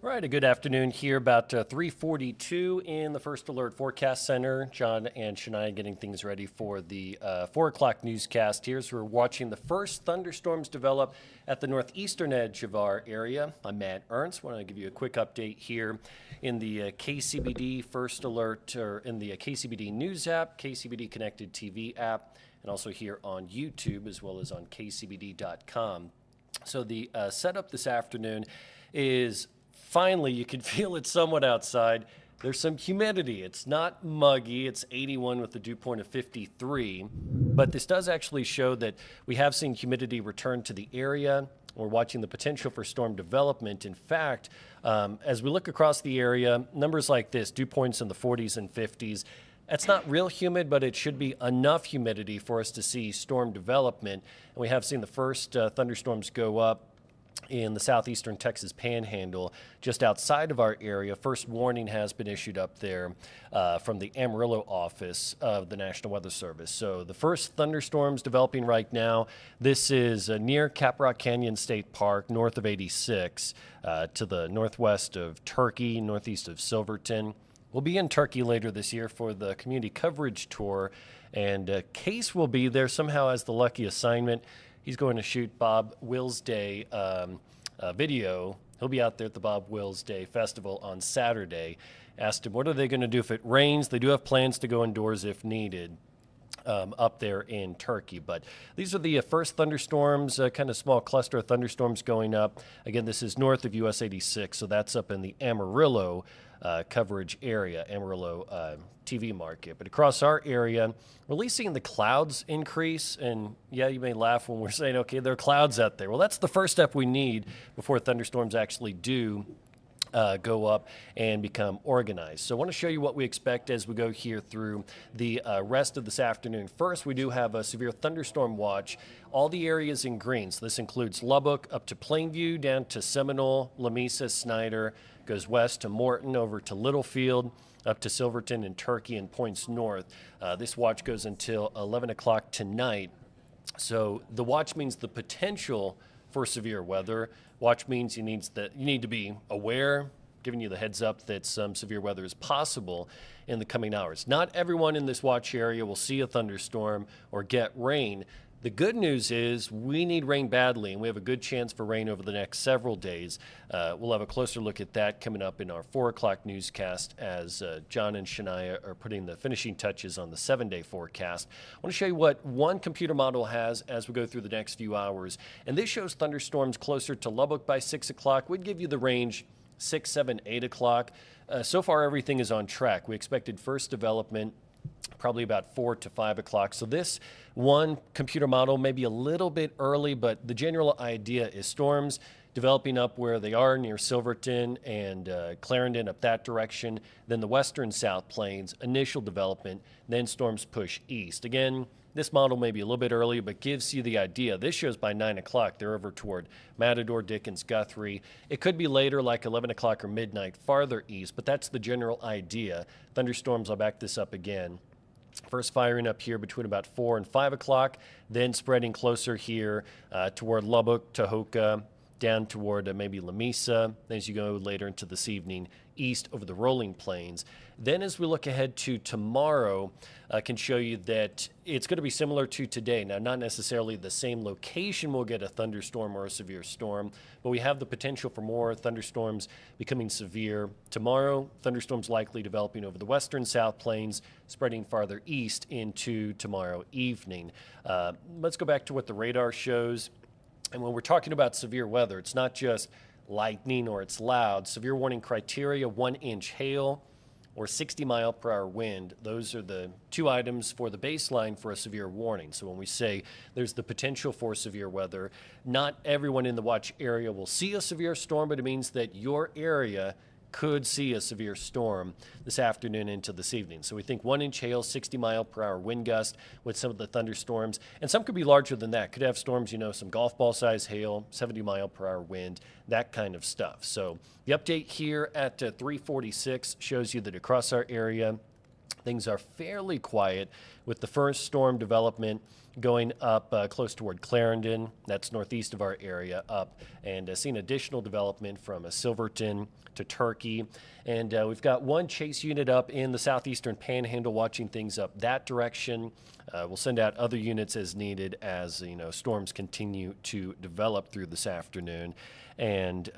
All right, a good afternoon here, about 3:42 in the First Alert Forecast Center. John and Shania getting things ready for the 4 o'clock newscast here as we're watching the first thunderstorms develop at the northeastern edge of our area. I'm Matt Ernst. I want to give you a quick update here in the KCBD First Alert, or in the KCBD News app, KCBD Connected TV app, and also here on YouTube as well as on kcbd.com. So the setup this afternoon is finally, you can feel it somewhat outside. There's some humidity. It's not muggy. It's 81 with a dew point of 53. But this does actually show that we have seen humidity return to the area. We're watching the potential for storm development. In fact, as we look across the area, numbers like this, dew points in the 40s and 50s, it's not real humid, but it should be enough humidity for us to see storm development. And we have seen the first thunderstorms go up in the southeastern Texas panhandle, just outside of our area. First warning has been issued up there from the Amarillo office of the National Weather Service. So the first thunderstorms developing right now. This is near Caprock Canyon State Park, north of 86, to the northwest of Turkey, northeast of Silverton. We'll be in Turkey later this year for the community coverage tour, and Case will be there somehow as the lucky assignment. He's going to shoot Bob Wills Day video. He'll be out there at the Bob Wills Day Festival on Saturday. Asked him, what are they going to do if it rains? They do have plans to go indoors if needed up there in Turkey. But these are the first thunderstorms, kind of small cluster of thunderstorms going up. Again, this is north of US 86, so that's up in the Amarillo coverage area, Amarillo TV market. But across our area, we're really seeing the clouds increase. And yeah, you may laugh when we're saying, okay, there are clouds out there. Well, that's the first step we need before thunderstorms actually do go up and become organized. So I want to show you what we expect as we go here through the rest of this afternoon. First, we do have a severe thunderstorm watch. All the areas in green. So this includes Lubbock up to Plainview, down to Seminole, Lamesa, Snyder, goes west to Morton, over to Littlefield, up to Silverton and Turkey, and points north. This watch goes until 11 o'clock tonight. So the watch means the potential for severe weather. Watch means you need to be aware, giving you the heads up that some severe weather is possible in the coming hours. Not everyone in this watch area will see a thunderstorm or get rain. The good news is we need rain badly, and we have a good chance for rain over the next several days. We'll have a closer look at that coming up in our 4 o'clock newscast as John and Shania are putting the finishing touches on the 7-day forecast. I want to show you what one computer model has as we go through the next few hours. And this shows thunderstorms closer to Lubbock by 6 o'clock. We'd give you the range 6, 7, 8 o'clock. So far, everything is on track. We expected first development probably about 4 to 5 o'clock. So this one computer model may be a little bit early, but the general idea is storms developing up where they are near Silverton and Clarendon, up that direction, then the western South Plains, initial development, then storms push east. Again, this model may be a little bit early, but gives you the idea. This shows by 9 o'clock, they're over toward Matador, Dickens, Guthrie. It could be later, like 11 o'clock or midnight, farther east, but that's the general idea. Thunderstorms, I'll back this up again. First firing up here between about 4 and 5 o'clock, then spreading closer here toward Lubbock, Tahoka, down toward maybe Lamesa, as you go later into this evening, east over the rolling plains. Then as we look ahead to tomorrow, I can show you that it's going to be similar to today. Now, not necessarily the same location will get a thunderstorm or a severe storm, but we have the potential for more thunderstorms becoming severe. Tomorrow, thunderstorms likely developing over the western South Plains, spreading farther east into tomorrow evening. Let's go back to what the radar shows. And when we're talking about severe weather, it's not just lightning or it's loud. Severe warning criteria, 1-inch hail or 60-mile-per-hour wind. Those are the two items for the baseline for a severe warning. So when we say there's the potential for severe weather, not everyone in the watch area will see a severe storm, but it means that your area could see a severe storm this afternoon into this evening. So we think 1-inch hail, 60-mile-per-hour wind gust with some of the thunderstorms. And some could be larger than that. Could have storms, some golf ball size hail, 70-mile-per-hour wind, that kind of stuff. So the update here at 3:46 shows you that across our area, things are fairly quiet with the first storm development going up close toward Clarendon. That's northeast of our area up, and seeing additional development from Silverton to Turkey. And we've got one chase unit up in the southeastern panhandle watching things up that direction. We'll send out other units as needed as storms continue to develop through this afternoon. And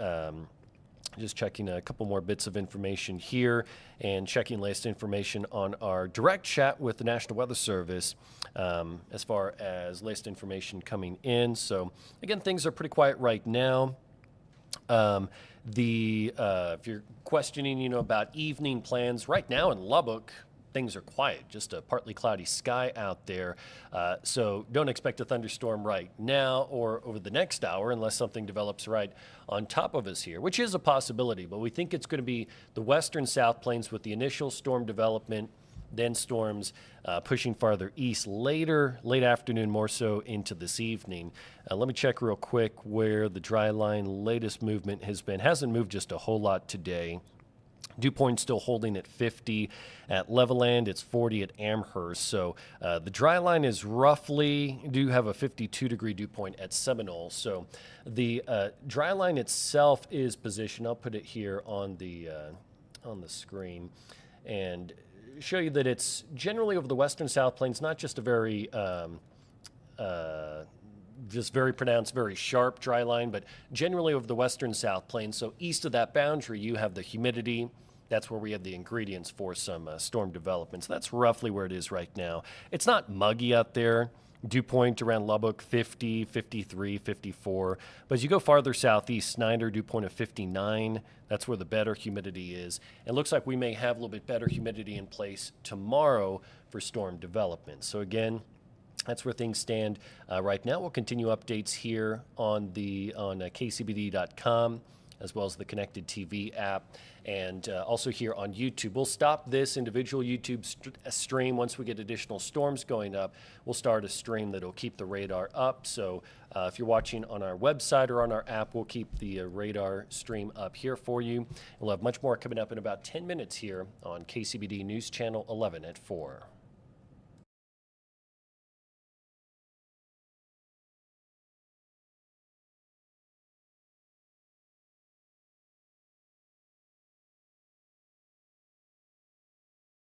just checking a couple more bits of information here and checking latest information on our direct chat with the National Weather Service as far as latest information coming in. So again, things are pretty quiet right now. If you're questioning, about evening plans, right now in Lubbock, things are quiet, just a partly cloudy sky out there. So don't expect a thunderstorm right now or over the next hour unless something develops right on top of us here, which is a possibility. But we think it's going to be the western South Plains with the initial storm development, then storms pushing farther east later, late afternoon, more so into this evening. Let me check real quick where the dry line latest movement has been. Hasn't moved just a whole lot today. Dew point still holding at 50 at Levelland. It's 40 at Amherst. So the dry line is roughly, do have a 52-degree dew point at Seminole. So the dry line itself is positioned. I'll put it here on the screen and show you that it's generally over the western South Plains, not just a very just very pronounced, very sharp dry line, but generally over the western South Plains. So east of that boundary, you have the humidity. That's where we have the ingredients for some storm development. So that's roughly where it is right now. It's not muggy out there. Dew point around Lubbock, 50, 53, 54. But as you go farther southeast, Snyder, dew point of 59. That's where the better humidity is. It looks like we may have a little bit better humidity in place tomorrow for storm development. So again, that's where things stand right now. We'll continue updates here on KCBD.com as well as the connected TV app, and also here on YouTube. We'll stop this individual YouTube stream once we get additional storms going up. We'll start a stream that'll keep the radar up. So if you're watching on our website or on our app, we'll keep the radar stream up here for you. We'll have much more coming up in about 10 minutes here on KCBD News Channel 11 at 4.